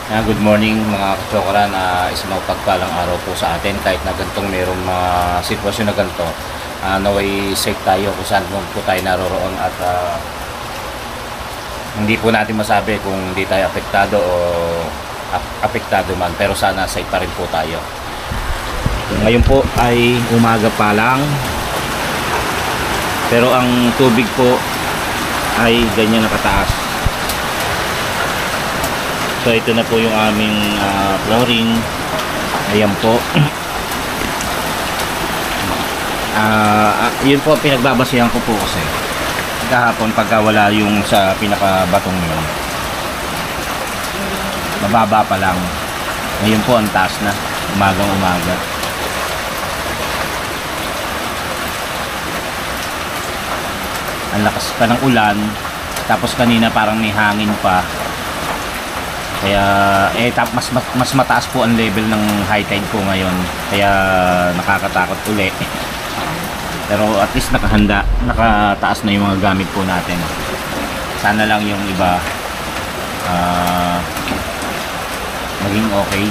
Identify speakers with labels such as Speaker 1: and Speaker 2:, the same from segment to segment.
Speaker 1: Good morning mga kachokaran, isang pagpalang araw po sa atin kahit na gantong mayroong mga sitwasyon na ganito. Naway safe tayo kung saan po tayo naroroon at hindi po natin masabi kung hindi tayo apektado o apektado man, pero sana safe pa rin po tayo. Ngayon po ay umaga pa lang, pero ang tubig po ay ganyan nakataas. So ito na po yung aming flooring. Ayan po. Yun po pinagbabasihan ko po kasi kahapon pagka wala yung sa pinakabatong yun, mababa pa lang. Ngayon po ang taas na, umagang umaga. Ang lakas pa ng ulan, tapos kanina parang may hangin pa. Kaya mas mataas po ang level ng high tide po ngayon. Kaya nakakatakot uli. Pero at least nakahanda, nakataas na yung mga gamit po natin. Sana lang yung iba maging okay.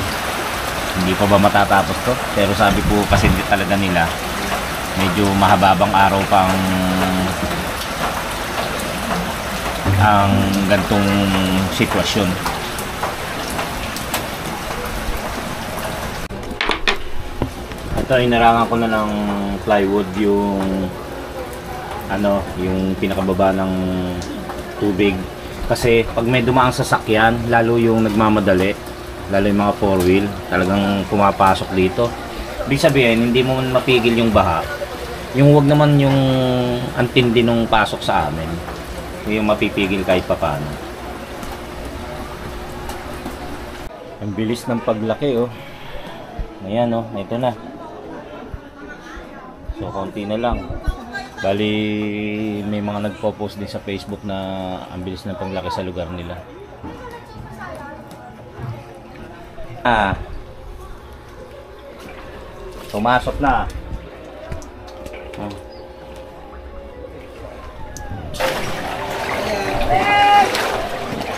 Speaker 1: Hindi pa ba matatapos to? Pero sabi po kasi talaga nila medyo mahababang araw pang ang gantong sitwasyon. Ito, inarangan ko na ng plywood yung yung pinakababa ng tubig, kasi pag may dumaang sasakyan, lalo yung nagmamadali, lalo yung mga 4-wheel, talagang pumapasok dito. Ibig sabihin, hindi mo mapigil yung baha. Yung wag naman yung antindi nung pasok sa amin, yung mapipigil kahit papaano. Ang bilis ng paglaki, oh. Ayan, oh, ito na. So konti na lang. Bali may mga nagpo-post din sa Facebook na ang bilis ng paglaki sa lugar nila. Pumasok na.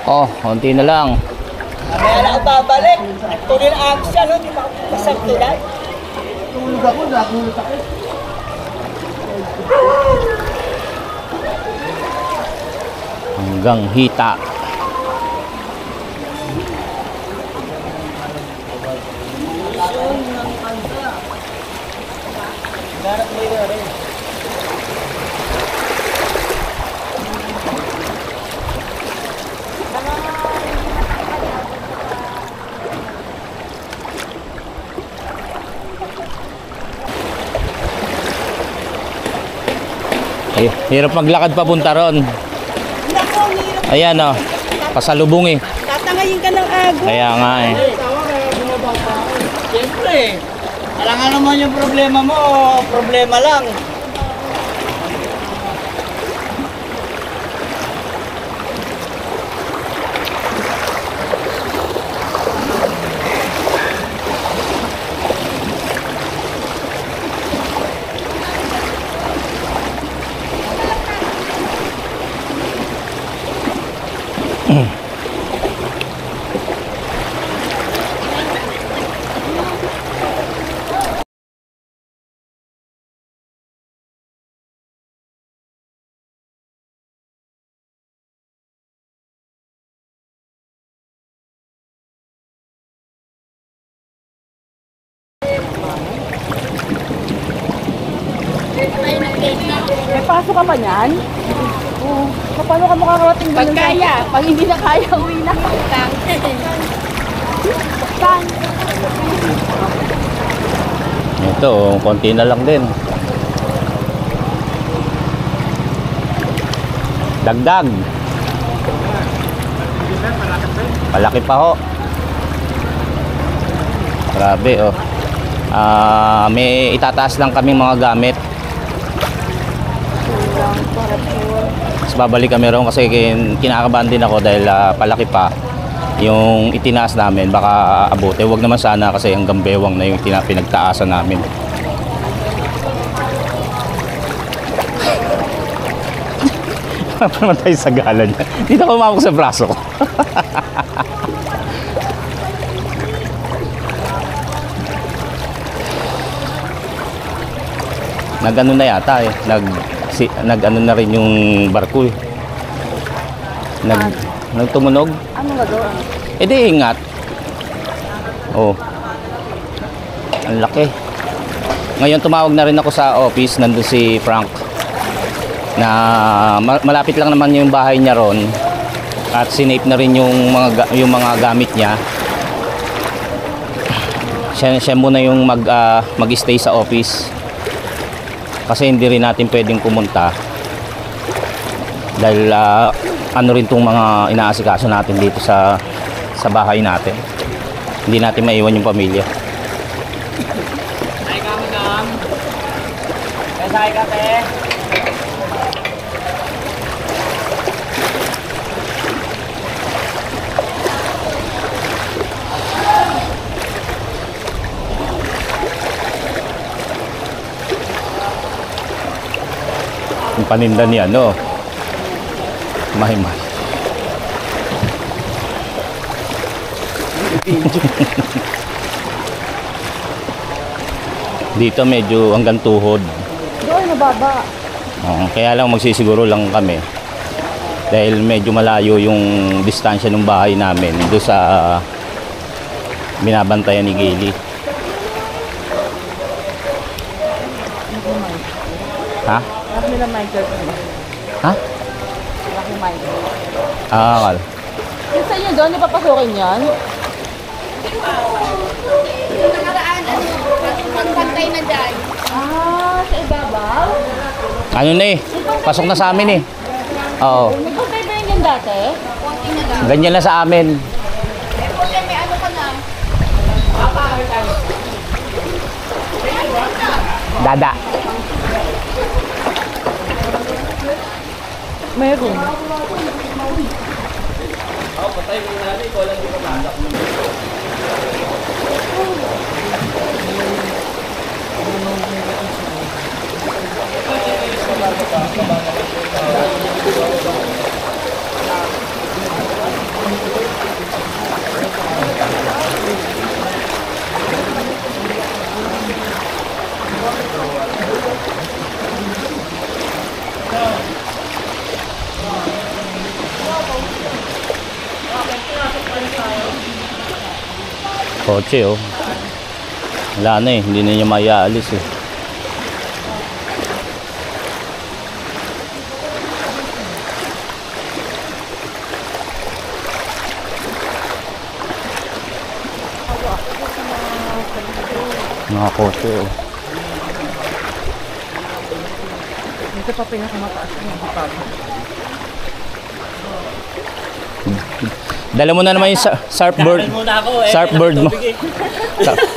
Speaker 1: Oh, konti na lang.
Speaker 2: Kaya na ako babalik. Tuloy na action, hindi makapasang tulad. Tulog ako, nakulog ako.
Speaker 1: Hanggang hita. Hirap maglakad papunta ron. Ayan, oh, pasalubong eh.
Speaker 2: Tatangayin ka ng ago.
Speaker 1: Kaya nga eh.
Speaker 2: Siyempre, alangan naman yung problema mo, problema lang.
Speaker 3: May pasok ka pa niyan? Oo. So, paano ka makakarating doon?
Speaker 2: Pag kaya,
Speaker 3: Pag hindi na kaya, uwi na. Saan?
Speaker 1: Ito, konti na lang din. Dagdag. Malaki pa ho. Grabe, oh. May itataas lang kaming mga gamit. Mas babalik kami ron kasi kinakabahan din ako dahil palaki pa yung itinaas namin, baka abuti. Huwag naman sana kasi hanggang bewang na yung pinagtaasan namin. Naman tayo sa gala niya. Dito ko umawak sa braso ko. Nag-ano na yata eh. Nag-ano na rin yung barko eh. Nagtumunog.
Speaker 3: Ano gagawin?
Speaker 1: Eh di ingat. Oh. Ang laki. Ngayon tumawag na rin ako sa office, nandun si Frank. Na malapit lang naman yung bahay niya ron. At sinape na rin yung mga gamit niya. Siya muna yung mag-stay sa office. Kasi hindi rin natin pwedeng pumunta. Dahil ano rin tong mga inaasikaso natin dito sa bahay natin. Hindi natin maiwan yung pamilya.
Speaker 2: Ay ka, madam. Kasay ka, te.
Speaker 1: Yung paninda niya, no? Mahimay. Dito medyo hanggang tuhod.
Speaker 3: Doon, mababa.
Speaker 1: Kaya lang magsisiguro lang kami. Dahil medyo malayo yung distansya ng bahay namin doon sa binabantayan ni Gayle. Ha?
Speaker 3: Anak nila Michael.
Speaker 1: Ha?
Speaker 3: Anak ni Michael.
Speaker 1: Akal.
Speaker 3: Yung sa inyo doon, ipapasukin yan?
Speaker 4: Nakaraan, pantay na dyan.
Speaker 3: Ah, sa ibabaw?
Speaker 1: Ano na eh? Pasok na sa amin eh. Oo.
Speaker 3: Nagpapay ba yun yan dati?
Speaker 4: Konti na lang.
Speaker 1: Ganyan na sa amin.
Speaker 4: Eh, kuya, may ano ka na?
Speaker 1: Dada.
Speaker 3: Meron.
Speaker 1: Kotse oh. Wala na eh. Hindi na niya maiaalis eh. Mga kotse oh.
Speaker 3: Ito pa pinakamataas ng hipag.
Speaker 1: Dala mo na naman yung surfboard.
Speaker 2: Muna ako eh.
Speaker 1: Surfboard mo.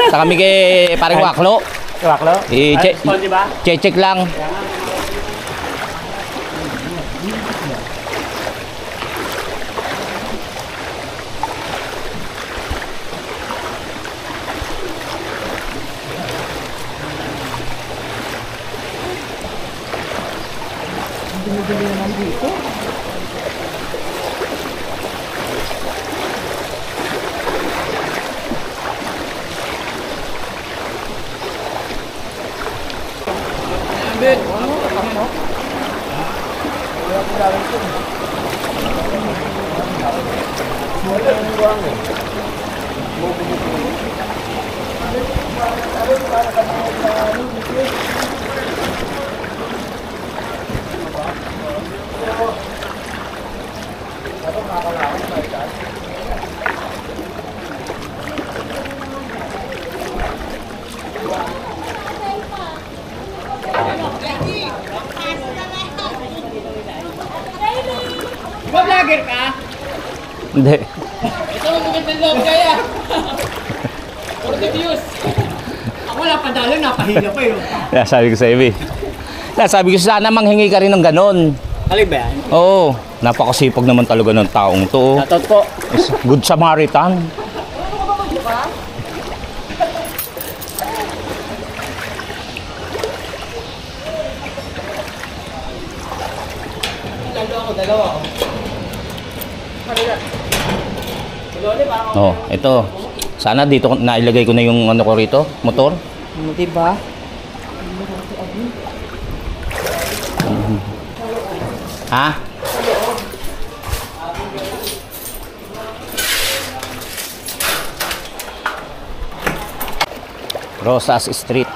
Speaker 1: Sa kami kay paring Waklo.
Speaker 2: Waklo?
Speaker 1: I-check
Speaker 2: ba?
Speaker 1: check lang.
Speaker 3: Binibili naman dito.
Speaker 2: Ba vlogger ka?
Speaker 1: Hindi.
Speaker 2: Ito ang magandang loob kaya. For the views. Ako wala pa dalo, napahila pa yun.
Speaker 1: Kaya sabi ko sa Ivy. Kaya sabi ko sana manghingi ka rin ng ganon.
Speaker 2: Kalig ba yan?
Speaker 1: Oo. Napakasipag naman talaga ng taong to.
Speaker 2: Shoutout po.
Speaker 1: Good Samaritan.
Speaker 2: Dalawa ako.
Speaker 1: Oh, ito. Sana dito nailagay ko na yung ano ko rito, motor.
Speaker 3: Diba?
Speaker 1: Ha? Rosas Street.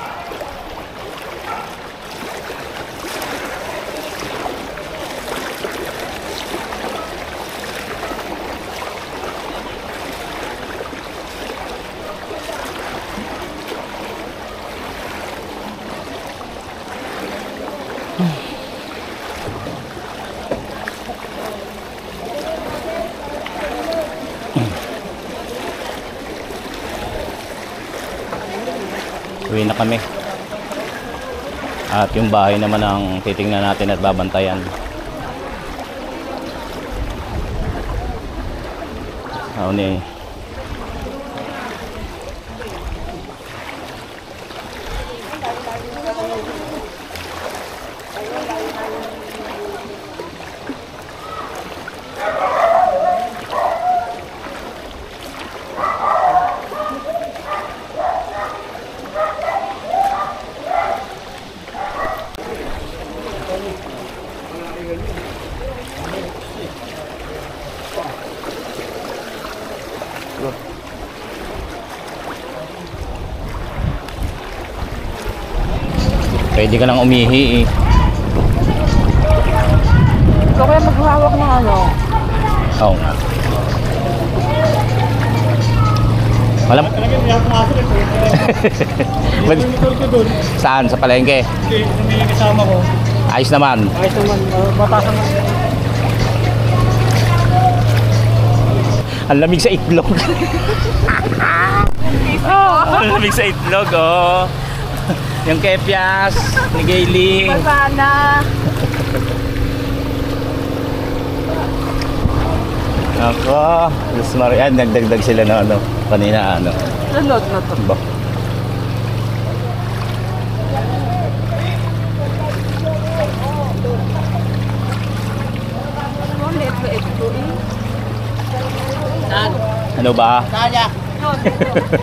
Speaker 1: Uwi na kami. At yung bahay naman ang titingnan natin at babantayan. Ano eh. Pwede ka nang umihi eh.
Speaker 3: Ikaw kaya maghawak ng ano?
Speaker 1: Oo nga. Wala. Saan? Sa palengke?
Speaker 2: Hindi, may kasama ko.
Speaker 1: Ayos naman.
Speaker 2: Ayos naman, batasan mo.
Speaker 1: Ang lamig sa itlog. Ang lamig sa itlog, oh. Yung kepyas ni Gayling.
Speaker 3: Masana.
Speaker 1: Ako, Diyos Maria, nagdagdag sila na ano, kanina ano.
Speaker 3: Sunod na to.
Speaker 1: Ba? Ano ba?
Speaker 2: Kanya.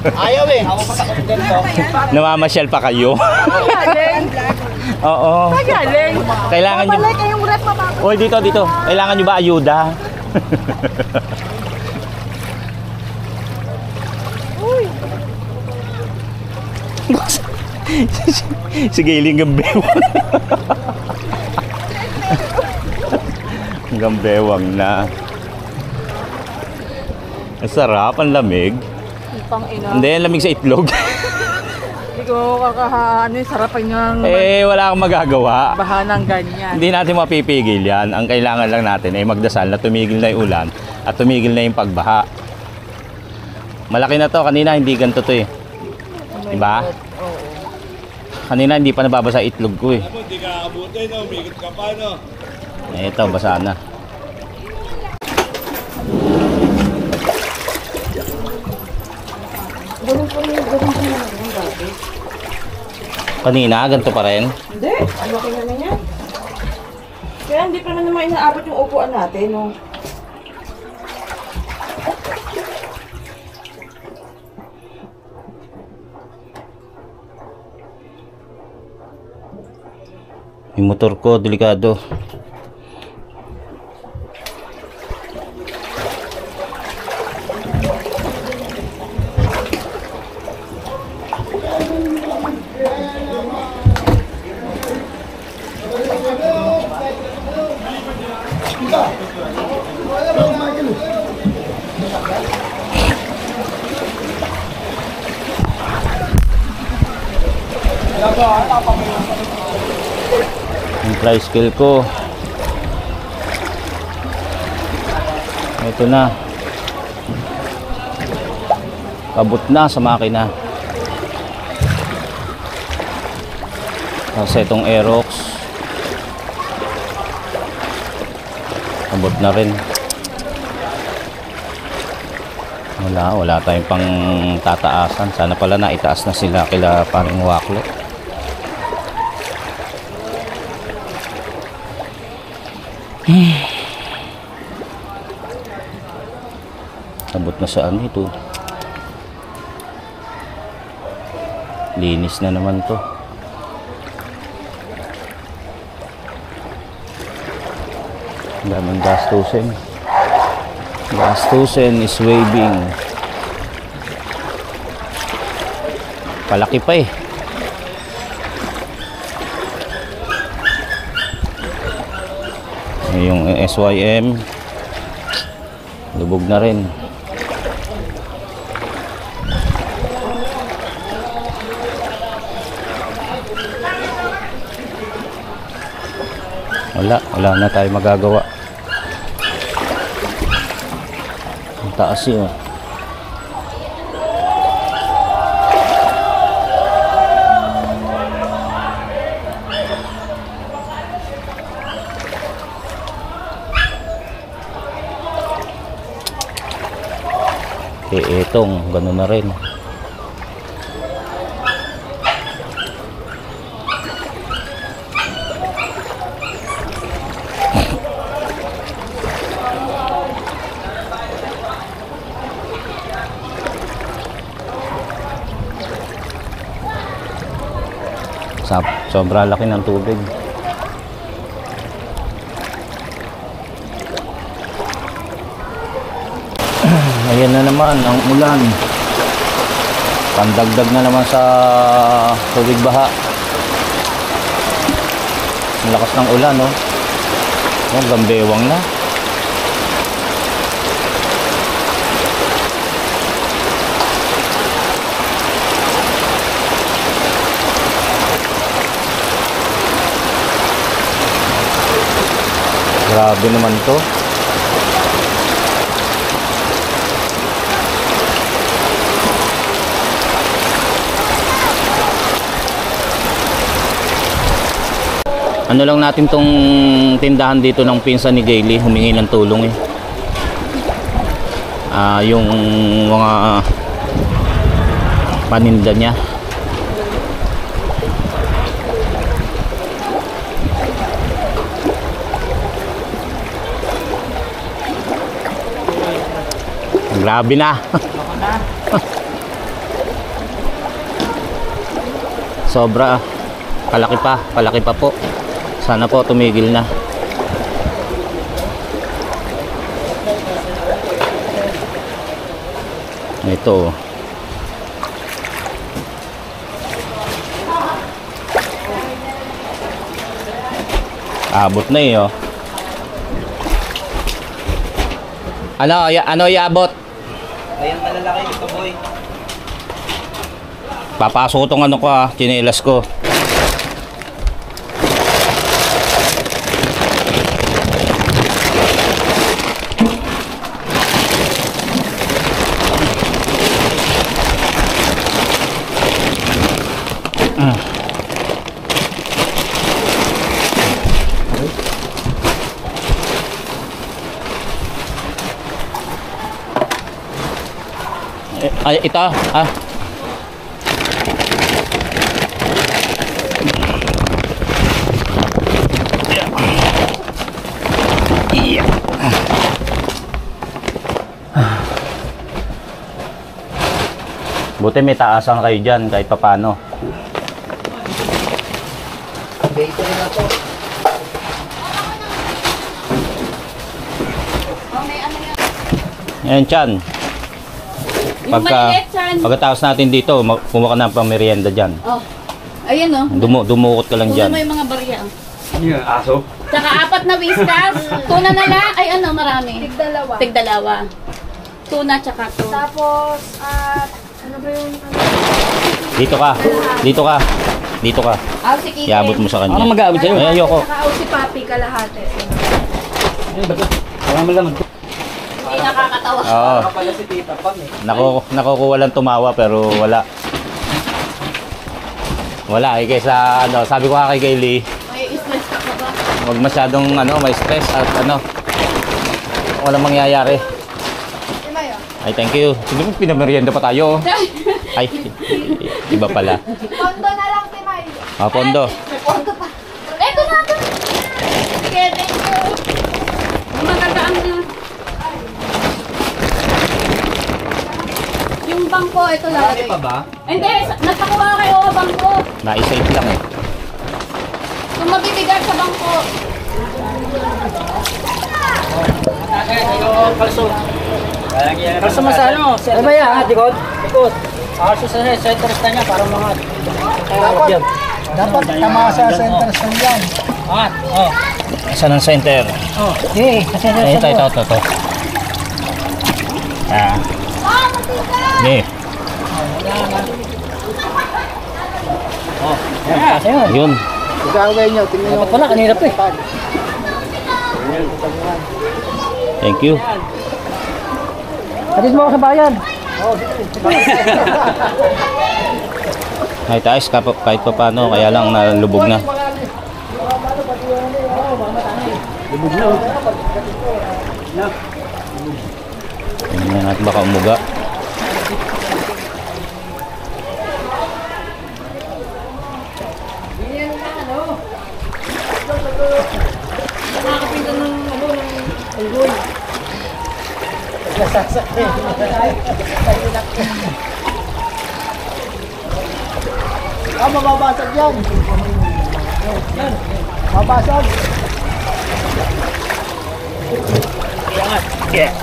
Speaker 2: Ayaw eh. Ako patakot ganito.
Speaker 1: Namamasyal pa kayo?
Speaker 3: Galing.
Speaker 1: Oo.
Speaker 3: Galing.
Speaker 1: Kailangan nyo.
Speaker 3: Babalik kayong rep mababa.
Speaker 1: Uy, dito. Kailangan nyo ba ayuda?
Speaker 3: Uy.
Speaker 1: Si Gayling gambewang. Gambewang na. Ang sarap, ang lamig.
Speaker 3: Pang ina.
Speaker 1: Hindi, ang lamig sa itlog.
Speaker 3: Hindi ko ano yung sarapan yung
Speaker 1: Wala akong magagawa.
Speaker 3: bahanang ganyan.
Speaker 1: Hindi natin mapipigil yan. Ang kailangan lang natin ay magdasal na tumigil na yung ulan at tumigil na yung pagbaha. Malaki na to. Kanina hindi ganito to eh. Diba?
Speaker 3: Oo.
Speaker 1: Kanina hindi pa nababasa itlog ko eh.
Speaker 2: Hindi ka abutin, no? Umikot ka pa, no?
Speaker 1: Ito, basa na. Kanina, ganito pa rin.
Speaker 3: Hindi, ano kaya na yan? Kaya hindi pa naman inaabot yung upuan natin, no?
Speaker 1: Yung motor ko, delikado. Yung tricycle ko. Ito na. Kabot na sa makina. Kasi itong Aerox. Kabot na rin. Wala tayong pang tataasan. Sana pala naitaas na sila kila paring Waklo. Abot na saan ito? Linis na naman to. Daming gastusin. Gastusin is waving. Palaki pa eh. Yung SYM lubog na rin. Wala na tayo magagawa. Ang taas yun. Etong gano'n na rin. Sobra laki ng tubig. Ayan na naman ang ulan. Pandagdag na naman sa tubig baha. Ang lakas ng ulan, no? Oh, gambewang na. Grabe naman to. Ano lang natin tong tindahan dito ng pinsan ni Gayle, humingi ng tulong eh. Yung mga paninda niya. Grabe na. Sobra. Palaki pa po. Sana po tumigil na. Ito. Abot na eh, oh. Ano iabot?
Speaker 2: Ayan malalaki ito, boy.
Speaker 1: Papasok ko tong ano ko, chinelas ko. Ay, ito, Buti may taasan kayo dyan kahit papano.
Speaker 2: Dito rin ako.
Speaker 1: Ayan, Chan. Pagkatapos natin dito, kumuha ka ng pamerienda dyan.
Speaker 4: Oh. Ayan oh.
Speaker 1: Dumukot ka lang dyan.
Speaker 4: Tuna mo yung mga barya.
Speaker 2: Ano yung aso?
Speaker 4: Tsaka 4 na whiskas. Tuna na lang. Ay ano, marami. Tig-dalawa. Tuna tsaka tuna.
Speaker 3: Tapos, ano ba yung...
Speaker 1: Dito ka.
Speaker 4: Ah, si Kite.
Speaker 1: Iabot mo sa kanya.
Speaker 2: Ano mag-aabot sa'yo?
Speaker 1: Ay, ayoko.
Speaker 3: Saka si Papi kalahati.
Speaker 2: Ay, baga. Parang malaman ko.
Speaker 4: Hindi nakakatawa.
Speaker 1: Oo.
Speaker 2: Pala si Tita Pam eh.
Speaker 1: Nakukuha lang tumawa pero wala. Wala eh, kaysa ano, sabi ko kay Gayle,
Speaker 4: May stress ka ba?
Speaker 1: wag masyadong may stress at walang mangyayari. Ay, thank you. Sige, pinamerienda pa tayo. Ay, iba pala.
Speaker 3: Pondo na lang, Timay.
Speaker 1: Pondo.
Speaker 4: Pondo pa. Eto na. Sige, thank you. Magandaan na. Yung bangko, ito lalagay.
Speaker 2: pa ba?
Speaker 4: Hindi, nagpakuha kayo sa bangko.
Speaker 1: Naisave lang eh.
Speaker 4: Kung mabibigat sa bangko.
Speaker 2: Kalso. Kalso masano. Ano ba yan? Dikot? Dikot. Kalso sa center stand niya para mga dapat tama sa center stand yan. Oh.
Speaker 1: Saan ang center?
Speaker 2: Oh. Kasi
Speaker 1: Ito. Ah. Yun.
Speaker 2: Gagawin niyo, tingnan niyo. Pala kanina pa eh.
Speaker 1: Thank you.
Speaker 2: Atis mo ako sa bayan.
Speaker 1: Ay, taas kahit pa paano, kaya lang nalubog na. Tingnan natin baka umuga.
Speaker 2: Mababasag yan. Mababasag.
Speaker 1: Yeah.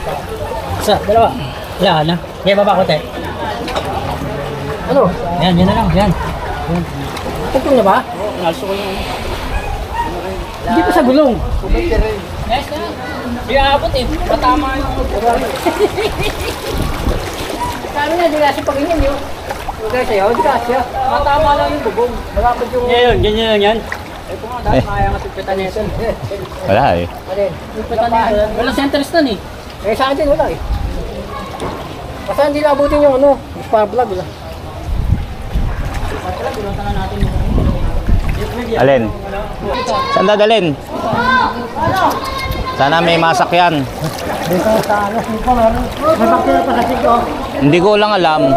Speaker 2: Isa, dalawa. Wala na. Kaya baba ko, te. Ano? Yan na lang. Yan. Tugtong na ba? Oo, nalso ko yung hindi pa sa gulong. Yes, na. Di aabot eh. Matama yung sabi na, di kasi pag inyo yun. Huwag kayo sa'yo, di kasi. Matama lang yung bubong. Malapit yung... Ngayon, ganyan lang yan. Eh, kung nga dahil kaya nga pagpitan nito.
Speaker 1: Wala eh.
Speaker 2: Pagpitan nito. Walang center stand eh. Eh, sa akin wala eh. Basta hindi naabutin yung ano, spark plug wala. Spark plug, ulang tangan natin yung...
Speaker 1: Alin? Saan dadalhin? Sana may masakyan. Hindi ko lang alam.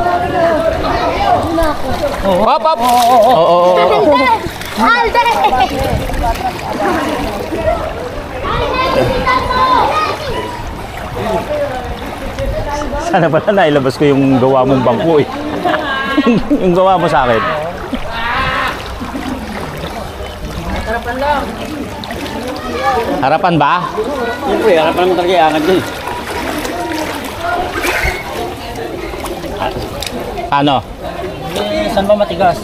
Speaker 1: Hop, hop! Oo.
Speaker 4: Alde!
Speaker 1: Sana pala nailabas ko yung gawa mong bangko eh. Yung gawa mo sa akin.
Speaker 2: Harapan lang.
Speaker 1: Harapan ba?
Speaker 2: Siyempre, harapan mo talaga iangat dun.
Speaker 1: Ano?
Speaker 2: Eh, saan ba matigas?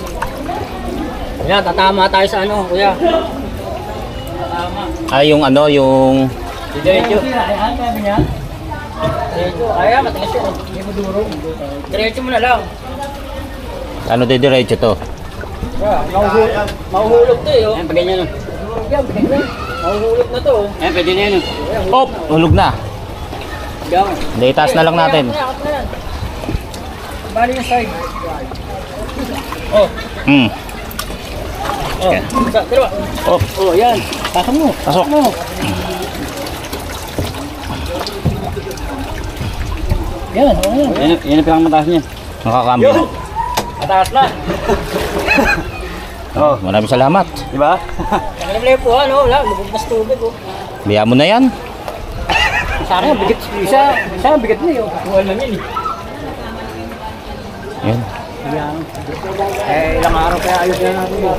Speaker 2: Kuya, tatama tayo sa ano, kuya. Tatama.
Speaker 1: Ay, yung ano, yung...
Speaker 2: Diretso. Diretso. Kaya, matigas yun. Hindi mo duro. Diretso mo na lang.
Speaker 1: Ano diretso to?
Speaker 2: Mahuhulog to eh. Ayan, pag ganyan. Yan, pag ganyan. Mahuhulog na to. Ayan, pwede na yun.
Speaker 1: Op! Hulog na. Hindi, itaas na lang natin.
Speaker 2: Bali yung side. Oh. Oh. Isa, dalawa.
Speaker 1: Op!
Speaker 2: Oh, yan. Pasok mo.
Speaker 1: Pasok.
Speaker 2: Yan, oh yan. Yan ang pinakamataas niya.
Speaker 1: Nakakambyo.
Speaker 2: Mataas na.
Speaker 1: Oh, maraming salamat.
Speaker 2: Diba? Nakalabla po, ano, wala. Lubog tubig, oh.
Speaker 1: Biya mo na yan.
Speaker 2: Sa akin, bigat. Isa bigat niya, oh. Kukuha lang yun, eh.
Speaker 1: Yan.
Speaker 2: Eh, ilang araw kaya ayos na natin, oh.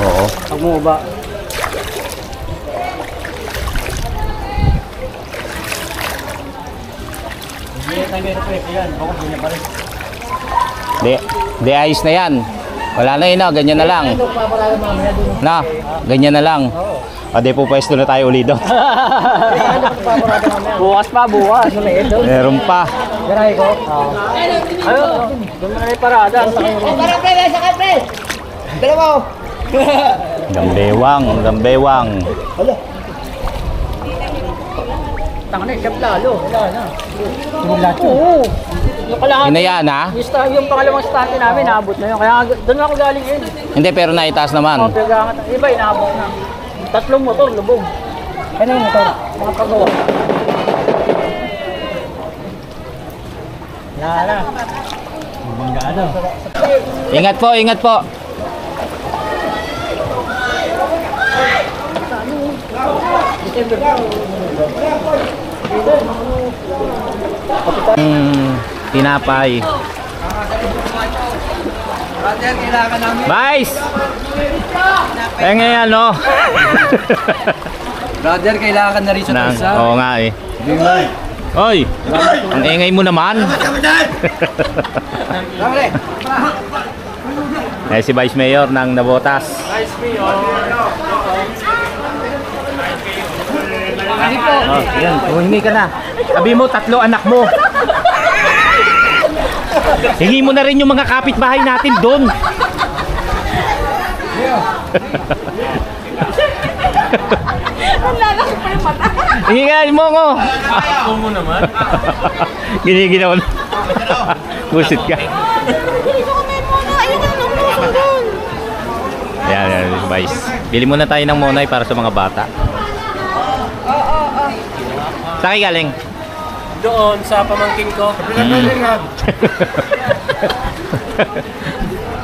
Speaker 1: Oo.
Speaker 2: Pag bumaba. Hindi tayo reflect yan. Bakit ganyan pa rin?
Speaker 1: Di ayos na yan. Wala na yun, no? Ganyan na lang. Na, ganyan na lang. O, di po pwesto na tayo uli doon.
Speaker 2: Bukas pa, bukas.
Speaker 1: Meron pa.
Speaker 2: Garay ko? Oo. Ayun, doon na rin parada. Para pre, sa kapre! Dalawa ko.
Speaker 1: Gambewang.
Speaker 2: Tanga na, siyap lalo. Wala na. Oo. Yung kalahati.
Speaker 1: Hinayaan, ha?
Speaker 2: Yung pangalawang stante namin, naabot na yun. Kaya doon ako galing yun.
Speaker 1: Hindi, pero naitaas naman.
Speaker 2: Iba, inaabot na. 3 motor, lubog. Ano yung motor? Mga pagawa. Yan na. Manggano.
Speaker 1: Ingat po. Tinapay. Vice! Eh ngayon, no?
Speaker 2: Brother, kailangan na rin sa tulsa.
Speaker 1: Oo nga eh. Oy! Ang ingay mo naman. Eh, si Vice Mayor ng Navotas.
Speaker 2: Vice Mayor.
Speaker 1: Oh, yan, humingi ka na. Sabi mo, 3 anak mo. Hingi mo na rin yung mga kapitbahay natin doon.
Speaker 3: Ang lalaki pa yung mata.
Speaker 1: Hingi mo ko.
Speaker 2: Ako mo naman.
Speaker 1: Giniginaw na. Busit ka.
Speaker 3: Hindi ko kumain muna. Ayun na lang puso doon.
Speaker 1: Yan, Vice. Bili muna tayo ng monay para sa mga bata. Saan kayo galing?
Speaker 2: Doon sa pamangking ko.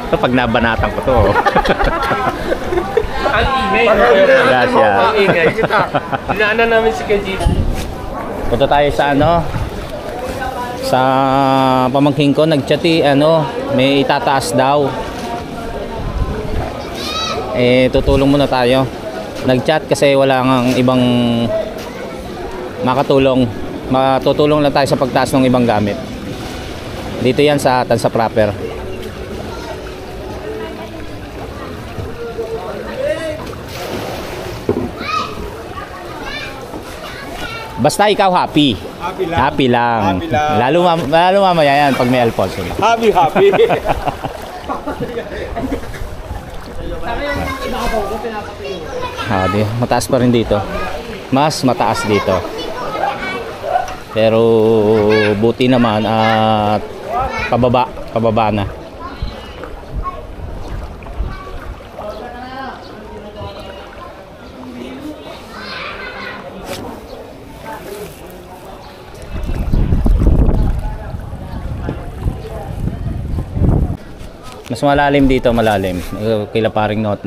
Speaker 1: Ito pag nabanatan ko to.
Speaker 2: Ang ingay.
Speaker 1: Gracias.
Speaker 2: Ang ingay. Dinaanan namin si Kajit.
Speaker 1: Punta tayo sa ano? Sa pamangking ko nagchati may itataas daw. Eh tutulong muna tayo. Nagchat kasi wala nang ibang makatulong. Matutulong lang tayo sa pagtaas ng ibang gamit. Dito yan sa Tansa proper. Basta ikaw happy. Happy lang. Lalo mamaya yan pag may Alfonso.
Speaker 2: Happy.
Speaker 1: Mataas pa rin dito. Mas mataas dito. Pero buti naman at pababa na. Mas malalim dito, kila paring not.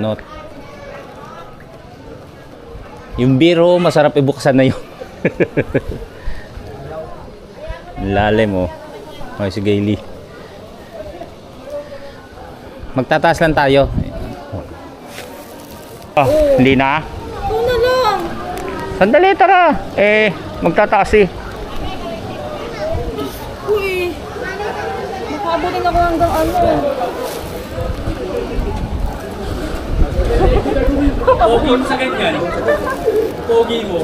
Speaker 1: Yung biro, masarap ibuksan na yun. Lalim oh. Okay, si Gailey. Magtataas lang tayo. Hindi na?
Speaker 3: Una lang.
Speaker 1: Sandali, tara. Magtataas eh.
Speaker 3: Uy. Makabutin ako hanggang ano.
Speaker 2: Pogi mo sa ganyan. Pogi mo.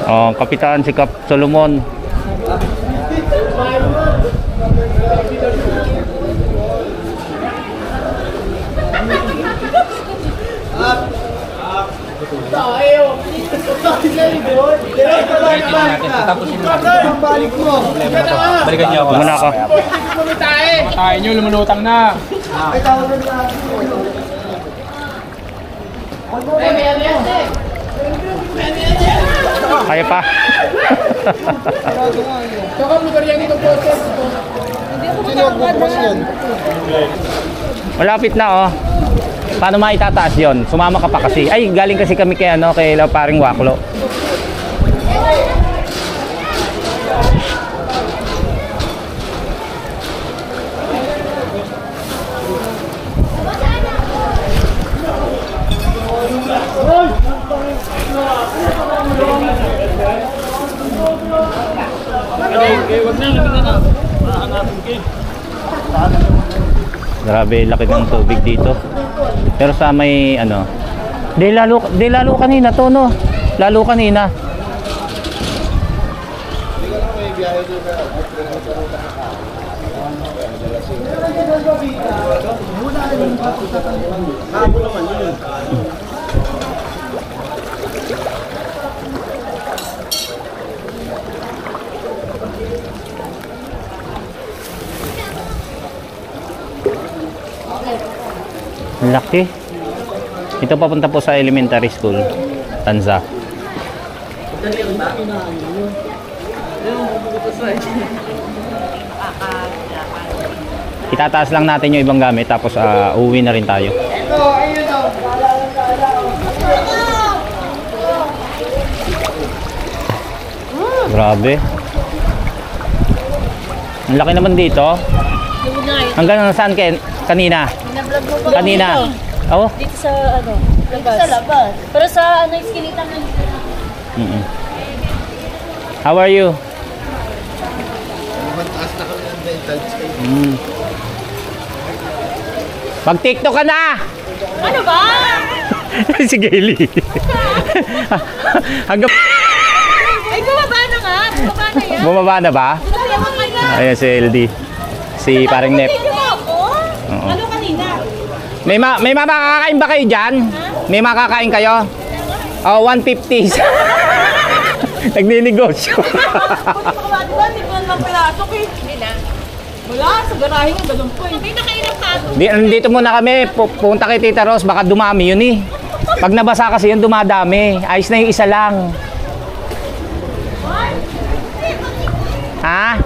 Speaker 1: Oh, Kapitan si Kap Solomon.
Speaker 2: Balikan niyo ako.
Speaker 1: Muna ako.
Speaker 2: Tayo nyo, lumunutang na.
Speaker 1: Kaya pa. Malapit na oh. Paano maitataas yon? Sumama ka pa kasi. Ay, galing kasi kami kay paring Waklo. Grabe, laki ng tubig dito. Pero sa may di lalo kanina to no. Lalo kanina. Laki. Ito papunta po sa elementary school, Tanza. Itataas lang natin yung ibang gamit tapos uuwi na rin tayo. Grabe. Ang laki naman dito. Hanggang saan kanina? Kanina. Oh?
Speaker 3: Dito sa
Speaker 4: Sa labas. Pero sa ano, iskinita na
Speaker 1: Mm-mm. How are you? Mag-TikTok ka na!
Speaker 4: Ano ba?
Speaker 1: Si Gaily. Hanggang
Speaker 4: Ay, bumaba na nga. Bumaba na yan.
Speaker 1: bumaba na ba?
Speaker 4: Bumaba ka na.
Speaker 1: Ayan si LD. Si paring Nep.
Speaker 4: Hindi mo ako.
Speaker 1: Oo.
Speaker 3: Ano kanina?
Speaker 1: May makakain ba kayo dyan? May makakain kayo? Oh, 150. Nagninegosyo.
Speaker 3: Diba, hindi ko naman pinasok eh.
Speaker 4: Hindi na.
Speaker 3: Wala, sa garahe nga, ganun po eh.
Speaker 4: Hindi na kayo nagtato.
Speaker 1: Dito muna kami. Punta kay Tita Ros. Baka dumami yun eh. Pag nabasa kasi yun, dumadami. Ayos na yung isa lang. Ha?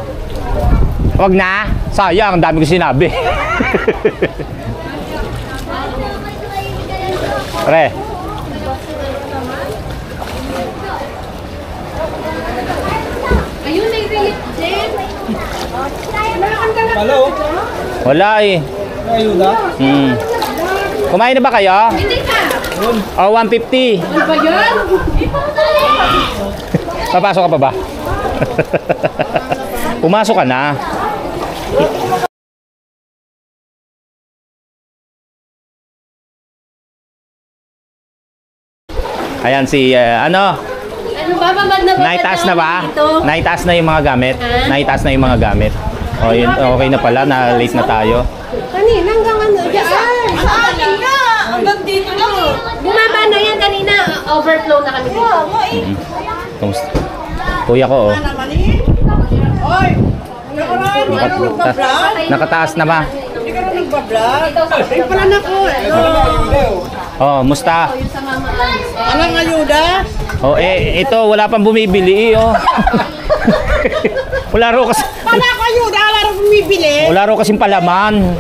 Speaker 1: Wag na? Sayang, ang dami ko sinabi. Pre.
Speaker 4: Ayun, may relate din.
Speaker 1: Wala eh. Kumain na ba kayo?
Speaker 4: Hindi ka.
Speaker 1: Oh, 150.
Speaker 4: Ano ba yun?
Speaker 1: Papasok ka pa ba? Pumasok ka na. Ayan si ano?
Speaker 4: Ano ba? Babad na ba?
Speaker 1: Naitaas na ba?
Speaker 4: Dito?
Speaker 1: Naitaas na yung mga gamit?
Speaker 4: Ha?
Speaker 1: Naitaas na yung mga gamit? O yun, okay na pala, na late na tayo.
Speaker 4: Kanina hanggang ano? Diyan.
Speaker 3: Sa akin nga! Hanggang dito lang eh.
Speaker 4: Bumaba na yan kanina. Overflow na kami dito.
Speaker 3: Mo eh.
Speaker 1: Kumusta? Kuya ko oh.
Speaker 3: Naman eh. Oy! Nakaraan, ano nagpa-vlog?
Speaker 1: Nakataas na ba?
Speaker 3: Hindi ka rin nagpa-vlog? Ay, pala na ko.
Speaker 1: Oh, musta?
Speaker 4: Yung sa mama Ans.
Speaker 3: Anong ayuda?
Speaker 1: Oh, ito wala pang bumibili oh. Wala raw kasi
Speaker 3: Pala ko ayuda, wala rin bumibili.
Speaker 1: wala raw kasing palaman.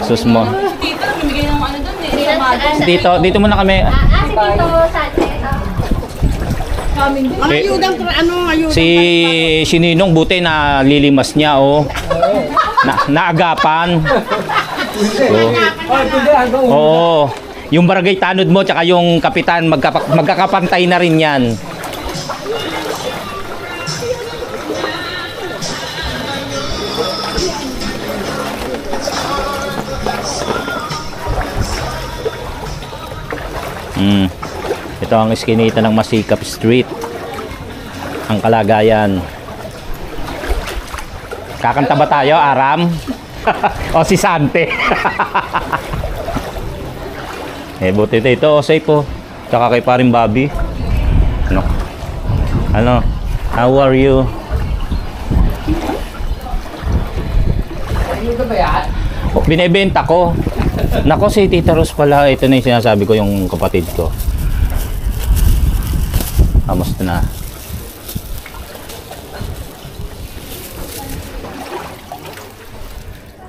Speaker 1: Sus mo.
Speaker 3: Dito, namimigay ng ano doon eh.
Speaker 4: Saan? Saan?
Speaker 1: Dito muna kami.
Speaker 4: Si Tito Sanchez.
Speaker 3: Mga ayudang, ano ayuda?
Speaker 1: Si Ninong buti na lilimas niya oh. Naagapan. Oo. Yung barangay tanod mo tsaka yung kapitan magkakapantay na rin yan. Ito ang iskinita ng Masikap Street. Ang kalagayan. Kakanta ba tayo, Aram? O si Sante? Buti ito, safe po. Tsaka kay paring Bobby. Ano? How are you? Binebenta ko. Nako, si Tita Ros pala. Ito na yung sinasabi ko, yung kapatid ko. Kamusta na?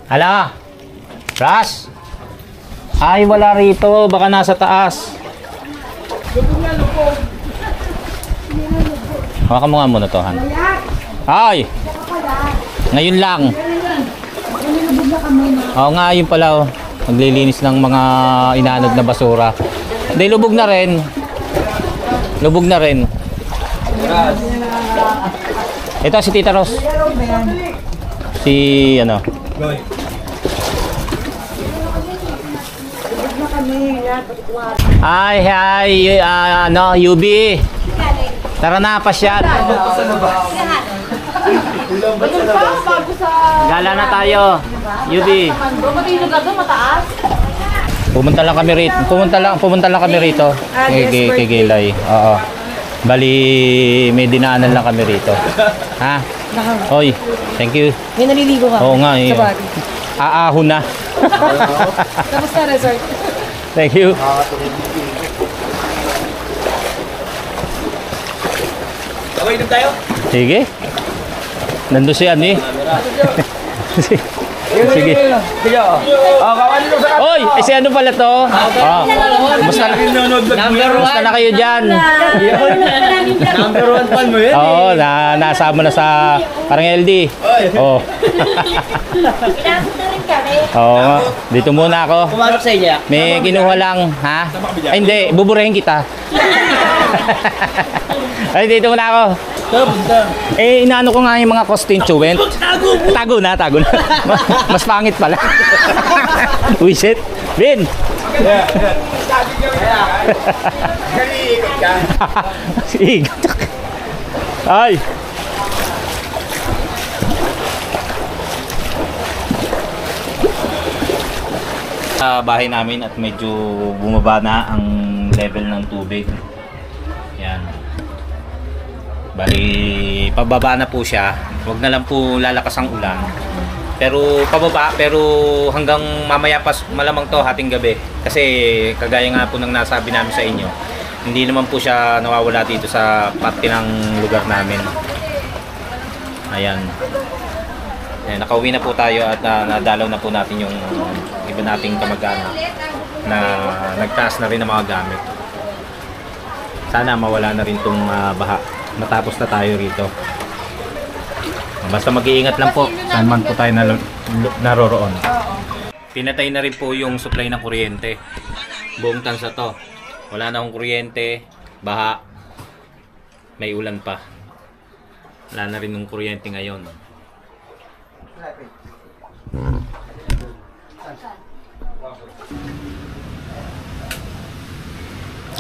Speaker 1: Hala! Ras! Ay, wala rito. Baka nasa taas. Hawakan mo nga muna to, Han. Ay! Ngayon lang. Oo nga, yun pala. Maglilinis ng mga inanog na basura. Hindi, lubog na rin. Lubog na rin. Ito si Tita Ros. Si ano? Hi, ano, UB. Tara na, pasyat. Gala na tayo. UB. Pumunta lang kami rito. Pumunta lang kami rito. Kay Gilay. Oo. Bali, may dinaanan lang kami rito. Ha? Hoy, thank you.
Speaker 3: May naliligo ka.
Speaker 1: Oo nga, eh. Aahon na.
Speaker 3: Tapos na resort.
Speaker 1: Thank you.
Speaker 2: Okay, doon tayo.
Speaker 1: Sige. Nandun si Ani. Sige.
Speaker 2: Sige, kawan nyo sa
Speaker 1: Oy, si ano pala to? Oh. Basta na kayo dyan.
Speaker 2: Number 1 fan mo yun.
Speaker 1: Oo, nasama na sa parang LD. Oh.
Speaker 4: Inabot na rin kami.
Speaker 1: Oo nga. Dito muna ako.
Speaker 2: Pumasok sa inyo.
Speaker 1: May kinuha lang, ha? Ay, hindi. Buburahin kita. Ay, dito muna ako. Eh, inaano ko nga yung mga constituent. Tago na. Mas pangit pala. Wisit. Vin!
Speaker 5: Ikot ka.
Speaker 1: Ikot. Ay! Sa bahay namin at medyo bumaba na ang level ng tubig. Yan. Bali, pababa na po siya. Huwag na lang po lalakas ang ulan. Pero pababa, pero hanggang mamaya pa malamang to hating gabi. Kasi kagaya nga po ng nasabi namin sa inyo, hindi naman po siya nawawala dito sa parte ng lugar namin. Ayan. Ayan, nakauwi na po tayo at nadalaw na po natin yung iba nating kamag-anak na nagtaas na rin ng mga gamit. Sana mawala na rin tong baha. Matapos na tayo rito. Basta mag-iingat lang po saan man po tayo naroroon. Pinatay na rin po yung supply ng kuryente. Buong tansa to. Wala na akong kuryente, baha, may ulan pa. Wala na rin yung kuryente ngayon.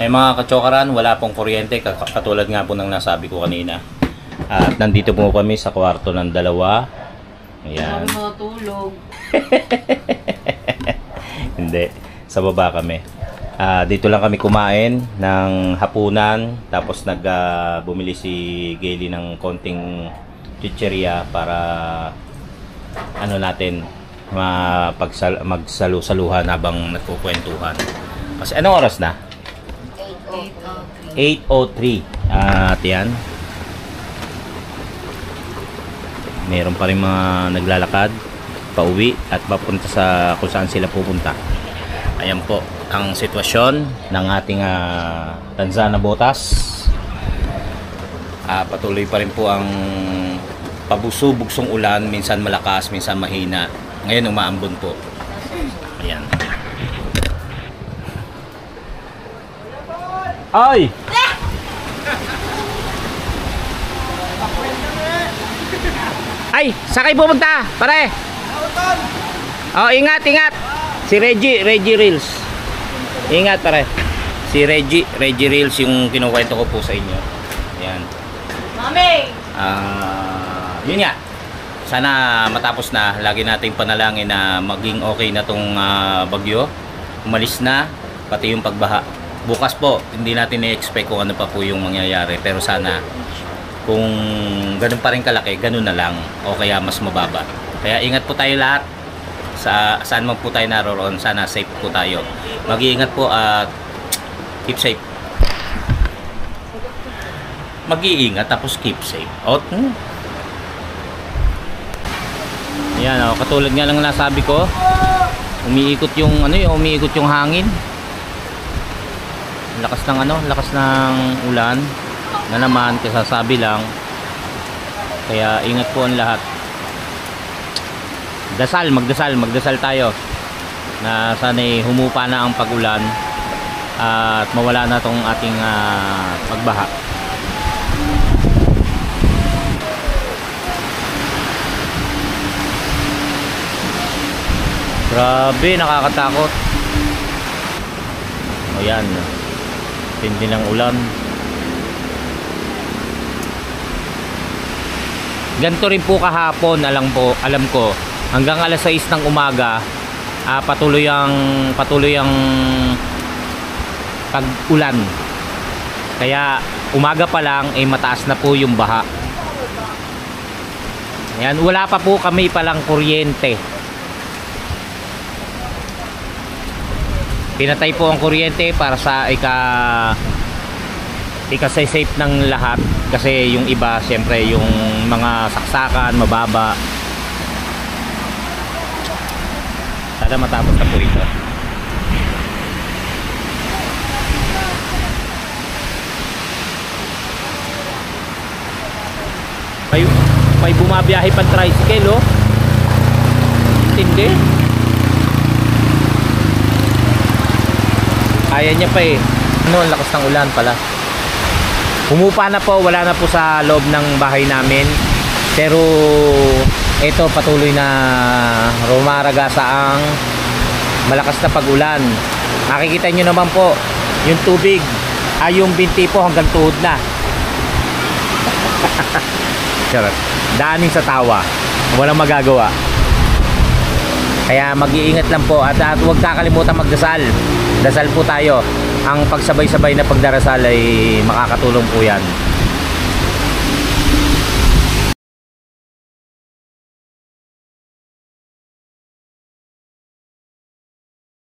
Speaker 1: Ay mga kachokaran, wala pong kuryente katulad nga po ng nasabi ko kanina. At nandito po kami sa kwarto ng dalawa. Ayan.
Speaker 4: Matulog.
Speaker 1: Hindi, sa baba kami. Dito lang kami kumain ng hapunan. Tapos bumili si Gayle ng konting chicheria para ano natin magsalu-saluhan habang nagkukwentuhan. Kasi anong oras na? 8:03. At yan. Meron pa rin mga naglalakad pauwi at papunta sa kung saan sila pupunta. Ayan po ang sitwasyon ng ating Tanzana Botas. Patuloy pa rin po ang pabuso-bugsong ulan, minsan malakas, minsan mahina. Ngayon umaambon po. Ayan. Ay! Ay, sakay pupunta, pare. Oh, ingat. Si Reggie Reels. Ingat, pare. Si Reggie Reels yung kinukwento ko po sa inyo. Ayan.
Speaker 4: Mami!
Speaker 1: Yun nga. Sana matapos na. Lagi nating panalangin na maging okay na tong bagyo. Umalis na, pati yung pagbaha. Bukas po, hindi natin i-expect kung ano pa po yung mangyayari. Pero sana, kung ganun pa rin kalaki, ganun na lang. O kaya mas mababa. Kaya ingat po tayo lahat. Saan man po tayo naroon, sana safe po tayo. Mag-iingat po at keep safe. Mag-iingat tapos keep safe. Ayan, katulad nga lang nasabi ko, umiikot yung hangin. Lakas ng ulan na naman, kasasabi lang. Kaya ingat po ang lahat. Magdasal tayo na sana'y humupa na ang pag-ulan at mawala na tong ating pagbaha. Grabe, nakakatakot. Ayan, tindi ng ulan. Ganito rin po kahapon, alam ko, hanggang alas 6 ng umaga, patuloy ang pag-ulan. Kaya umaga pa lang mataas na po yung baha. Ayan, wala pa po kami palang kuryente. Pinatay po ang kuryente para sa ika-safe ng lahat, kasi yung iba siyempre yung mga saksakan mababa. Sana matapos na po ito. May bumabiyahe pang tricycle, oh. Intindi. Ayan niya pa eh. Ano, ang lakas ng ulan pala. Humupa na po, wala na po sa loob ng bahay namin. Pero ito patuloy na rumaragasa ang malakas na pag-ulan. Nakikita nyo naman po yung tubig, yung binti po hanggang tuhod na. Charot. Daanin sa tawa, walang magagawa. Kaya mag-iingat lang po at huwag kakalimutan magdasal. Dasal po tayo. Ang pagsabay-sabay na pagdarasal ay makakatulong po yan